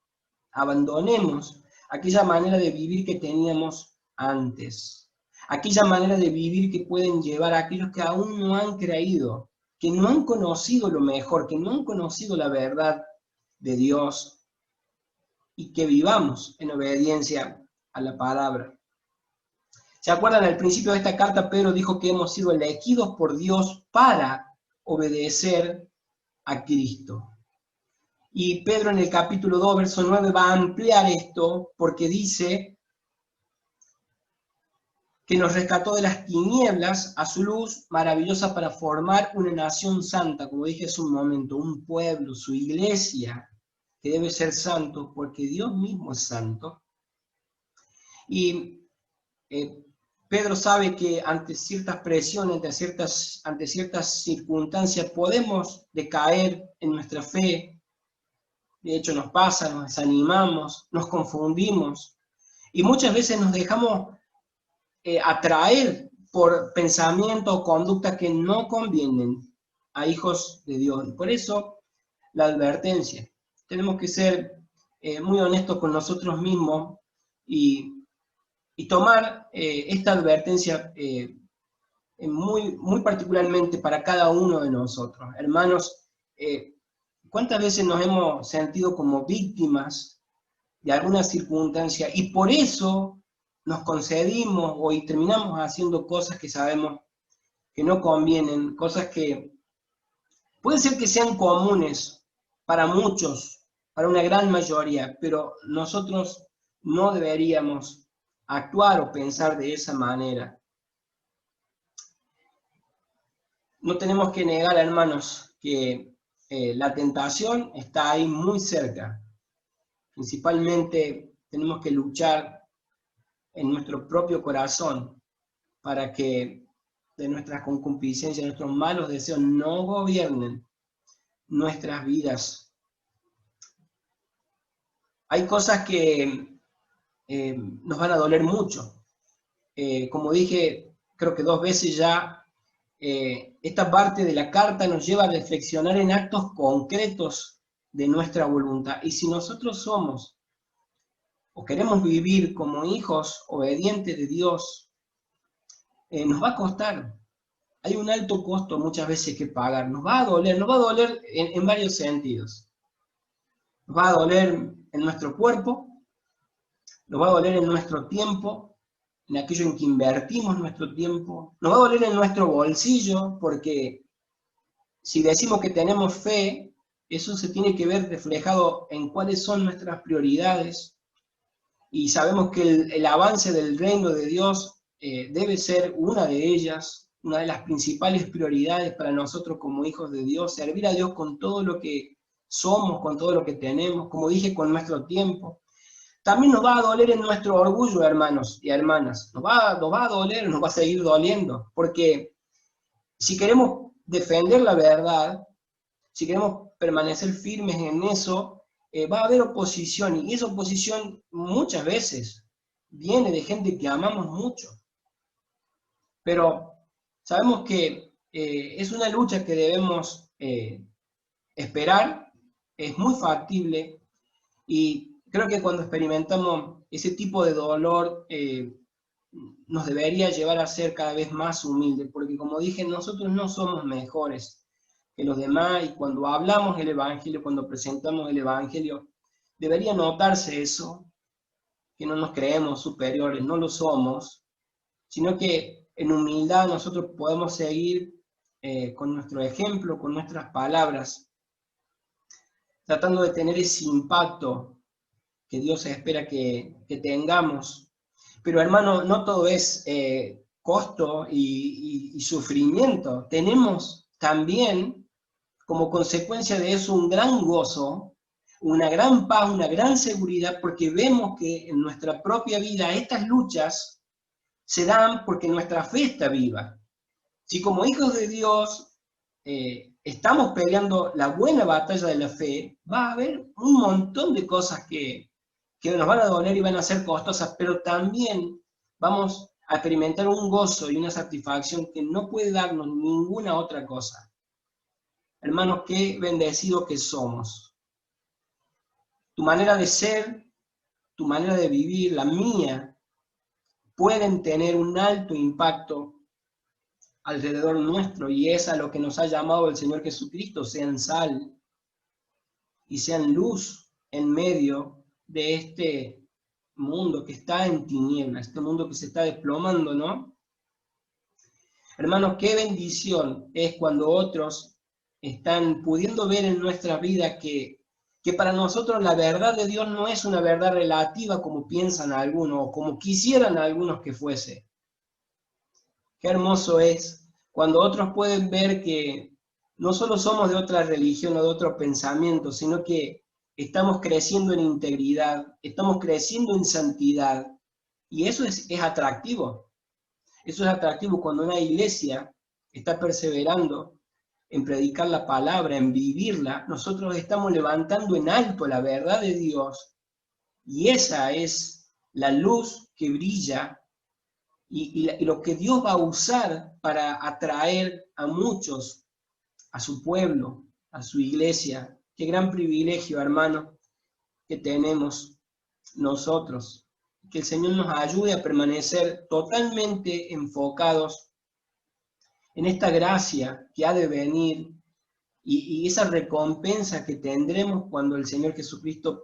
abandonemos aquella manera de vivir que teníamos antes, aquella manera de vivir que pueden llevar a aquellos que aún no han creído, que no han conocido lo mejor, que no han conocido la verdad de Dios, y que vivamos en obediencia a la palabra. ¿Se acuerdan? Al principio de esta carta, Pedro dijo que hemos sido elegidos por Dios para obedecer a Cristo. Y Pedro en el capítulo 2, verso 9, va a ampliar esto porque dice que nos rescató de las tinieblas a su luz maravillosa para formar una nación santa, como dije hace un momento, un pueblo, su iglesia, que debe ser santo porque Dios mismo es santo. Y Pedro sabe que ante ciertas presiones, ante ciertas circunstancias, podemos decaer en nuestra fe. De hecho, nos pasa, nos desanimamos, nos confundimos. Y muchas veces nos dejamos atraer por pensamientos o conductas que no convienen a hijos de Dios. Y por eso, la advertencia. Tenemos que ser muy honestos con nosotros mismos y tomar esta advertencia muy particularmente para cada uno de nosotros. Hermanos, ¿cuántas veces nos hemos sentido como víctimas de alguna circunstancia y por eso nos concedimos y terminamos haciendo cosas que sabemos que no convienen, cosas que puede ser que sean comunes para muchos, para una gran mayoría, pero nosotros no deberíamos actuar o pensar de esa manera. No tenemos que negar, hermanos, que la tentación está ahí muy cerca. Principalmente tenemos que luchar en nuestro propio corazón para que de nuestras concupiscencias, nuestros malos deseos no gobiernen nuestras vidas. Hay cosas que nos van a doler mucho. Como dije, creo que 2 veces ya, esta parte de la carta nos lleva a reflexionar en actos concretos de nuestra voluntad. Y si nosotros somos o queremos vivir como hijos obedientes de Dios, nos va a costar. Hay un alto costo muchas veces que pagar. Nos va a doler en varios sentidos. Nos va a doler en nuestro cuerpo, nos va a doler en nuestro tiempo, en aquello en que invertimos nuestro tiempo, nos va a doler en nuestro bolsillo, porque si decimos que tenemos fe, eso se tiene que ver reflejado en cuáles son nuestras prioridades, y sabemos que el avance del reino de Dios debe ser una de ellas, una de las principales prioridades para nosotros como hijos de Dios, servir a Dios con todo lo que somos, con todo lo que tenemos, como dije, con nuestro tiempo. También nos va a doler en nuestro orgullo, hermanos y hermanas. Nos va a doler, nos va a seguir doliendo, porque si queremos defender la verdad, si queremos permanecer firmes en eso, va a haber oposición, y esa oposición muchas veces viene de gente que amamos mucho. Pero sabemos que es una lucha que debemos esperar, es muy factible, y creo que cuando experimentamos ese tipo de dolor, nos debería llevar a ser cada vez más humildes, porque como dije, nosotros no somos mejores que los demás, y cuando hablamos el Evangelio, cuando presentamos el Evangelio, debería notarse eso, que no nos creemos superiores, no lo somos, sino que en humildad nosotros podemos seguir con nuestro ejemplo, con nuestras palabras, tratando de tener ese impacto que Dios espera que tengamos. Pero hermano, no todo es costo y sufrimiento. Tenemos también, como consecuencia de eso, un gran gozo, una gran paz, una gran seguridad, porque vemos que en nuestra propia vida estas luchas se dan porque nuestra fe está viva. Si como hijos de Dios estamos peleando la buena batalla de la fe, va a haber un montón de cosas que nos van a doler y van a ser costosas, pero también vamos a experimentar un gozo y una satisfacción que no puede darnos ninguna otra cosa. Hermanos, qué bendecidos que somos. Tu manera de ser, tu manera de vivir, la mía, pueden tener un alto impacto alrededor nuestro, y es a lo que nos ha llamado el Señor Jesucristo: sean sal y sean luz en medio de este mundo que está en tinieblas, este mundo que se está desplomando, ¿no? Hermanos, qué bendición es cuando otros están pudiendo ver en nuestra vida que para nosotros la verdad de Dios no es una verdad relativa como piensan algunos o como quisieran algunos que fuese. Qué hermoso es cuando otros pueden ver que no solo somos de otra religión o de otro pensamiento, sino que estamos creciendo en integridad, estamos creciendo en santidad, y eso es atractivo. Eso es atractivo cuando una iglesia está perseverando en predicar la palabra, en vivirla. Nosotros estamos levantando en alto la verdad de Dios, y esa es la luz que brilla y lo que Dios va a usar para atraer a muchos a su pueblo, a su iglesia. Qué gran privilegio, hermano, que tenemos nosotros. Que el Señor nos ayude a permanecer totalmente enfocados en esta gracia que ha de venir y esa recompensa que tendremos cuando el Señor Jesucristo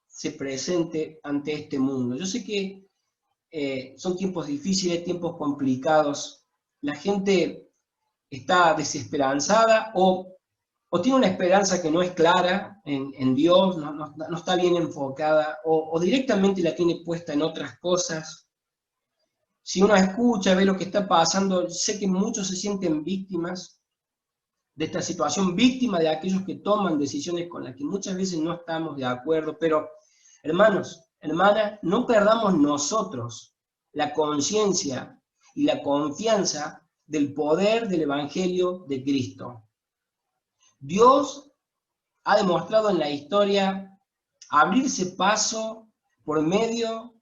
se presente ante este mundo. Yo sé que son tiempos difíciles, tiempos complicados, la gente está desesperanzada o tiene una esperanza que no es clara en Dios, no está bien enfocada, o directamente la tiene puesta en otras cosas. Si uno escucha, ve lo que está pasando, sé que muchos se sienten víctimas de esta situación, víctimas de aquellos que toman decisiones con las que muchas veces no estamos de acuerdo, pero hermanos, hermanas, no perdamos nosotros la conciencia y la confianza del poder del Evangelio de Cristo. Dios ha demostrado en la historia abrirse paso por medio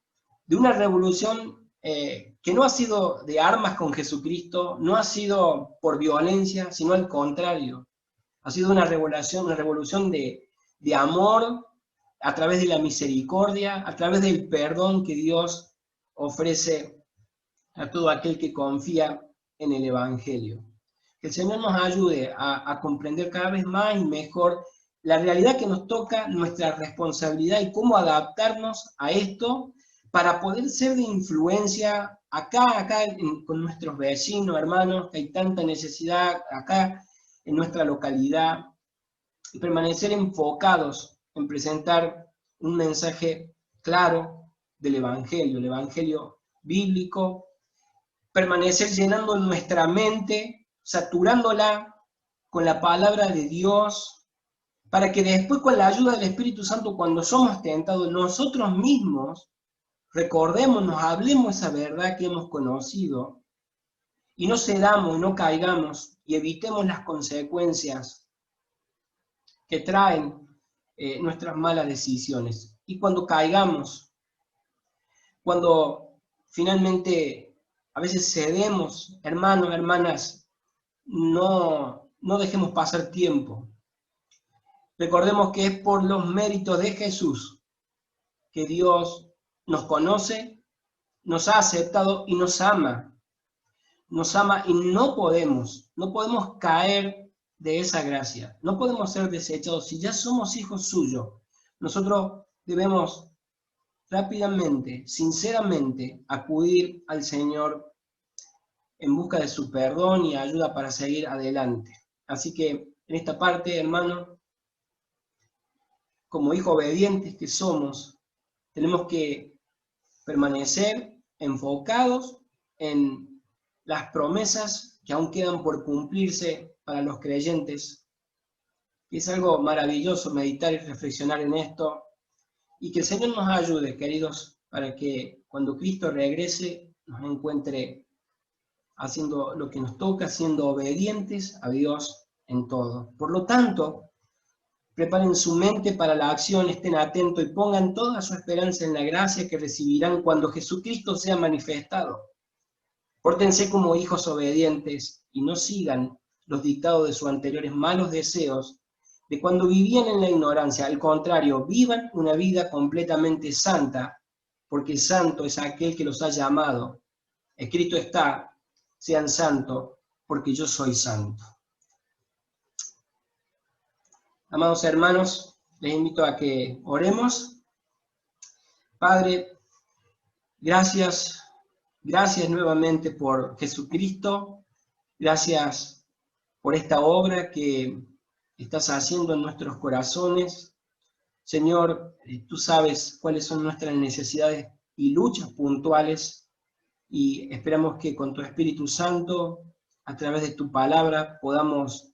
de una revolución que no ha sido de armas con Jesucristo, no ha sido por violencia, sino al contrario. Ha sido una revolución de amor a través de la misericordia, a través del perdón que Dios ofrece a todo aquel que confía en el Evangelio. Que el Señor nos ayude a comprender cada vez más y mejor la realidad que nos toca, nuestra responsabilidad y cómo adaptarnos a esto para poder ser de influencia acá con nuestros vecinos, hermanos, que hay tanta necesidad acá en nuestra localidad, y permanecer enfocados en presentar un mensaje claro del Evangelio, el Evangelio bíblico, permanecer llenando nuestra mente, saturándola con la palabra de Dios, para que después con la ayuda del Espíritu Santo, cuando somos tentados, nosotros mismos recordemos, nos hablemos esa verdad que hemos conocido, y no cedamos, no caigamos, y evitemos las consecuencias que traen nuestras malas decisiones. Y cuando caigamos, cuando finalmente a veces cedemos, hermanos, hermanas, no dejemos pasar tiempo. Recordemos que es por los méritos de Jesús que Dios nos conoce, nos ha aceptado y nos ama. Nos ama y no podemos caer de esa gracia. No podemos ser desechados. Si ya somos hijos suyos, nosotros debemos rápidamente, sinceramente, acudir al Señor en busca de su perdón y ayuda para seguir adelante. Así que en esta parte, hermano, como hijos obedientes que somos, tenemos que permanecer enfocados en las promesas que aún quedan por cumplirse para los creyentes. Y es algo maravilloso meditar y reflexionar en esto, y que el Señor nos ayude, queridos, para que cuando Cristo regrese nos encuentre haciendo lo que nos toca, siendo obedientes a Dios en todo. Por lo tanto, preparen su mente para la acción, estén atentos y pongan toda su esperanza en la gracia que recibirán cuando Jesucristo sea manifestado. Pórtense como hijos obedientes y no sigan los dictados de sus anteriores malos deseos de cuando vivían en la ignorancia. Al contrario, vivan una vida completamente santa, porque santo es aquel que los ha llamado. Escrito está, sean santos, porque yo soy santo. Amados hermanos, les invito a que oremos. Padre, gracias nuevamente por Jesucristo, gracias por esta obra que estás haciendo en nuestros corazones. Señor, tú sabes cuáles son nuestras necesidades y luchas puntuales, y esperamos que con tu Espíritu Santo, a través de tu palabra, podamos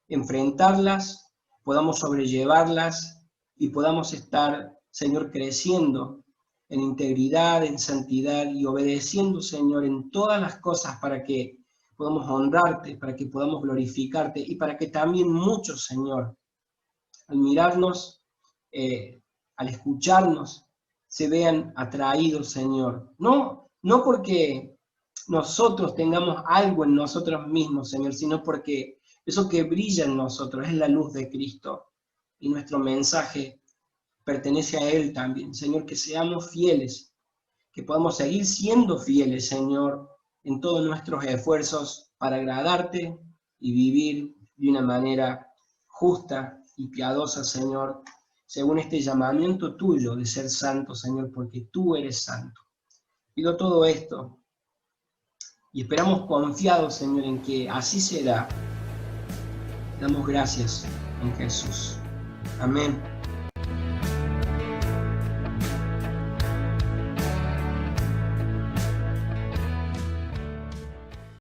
enfrentarlas, podamos sobrellevarlas y podamos estar, Señor, creciendo en integridad, en santidad y obedeciendo, Señor, en todas las cosas para que podamos honrarte, para que podamos glorificarte y para que también muchos, Señor, al mirarnos, al escucharnos, se vean atraídos, Señor. No porque nosotros tengamos algo en nosotros mismos, Señor, sino porque eso que brilla en nosotros es la luz de Cristo y nuestro mensaje pertenece a Él también. Señor, que seamos fieles, que podamos seguir siendo fieles, Señor, en todos nuestros esfuerzos para agradarte y vivir de una manera justa y piadosa, Señor, según este llamamiento tuyo de ser santo, Señor, porque tú eres santo. Pido todo esto y esperamos confiados, Señor, en que así será. Damos gracias en Jesús. Amén.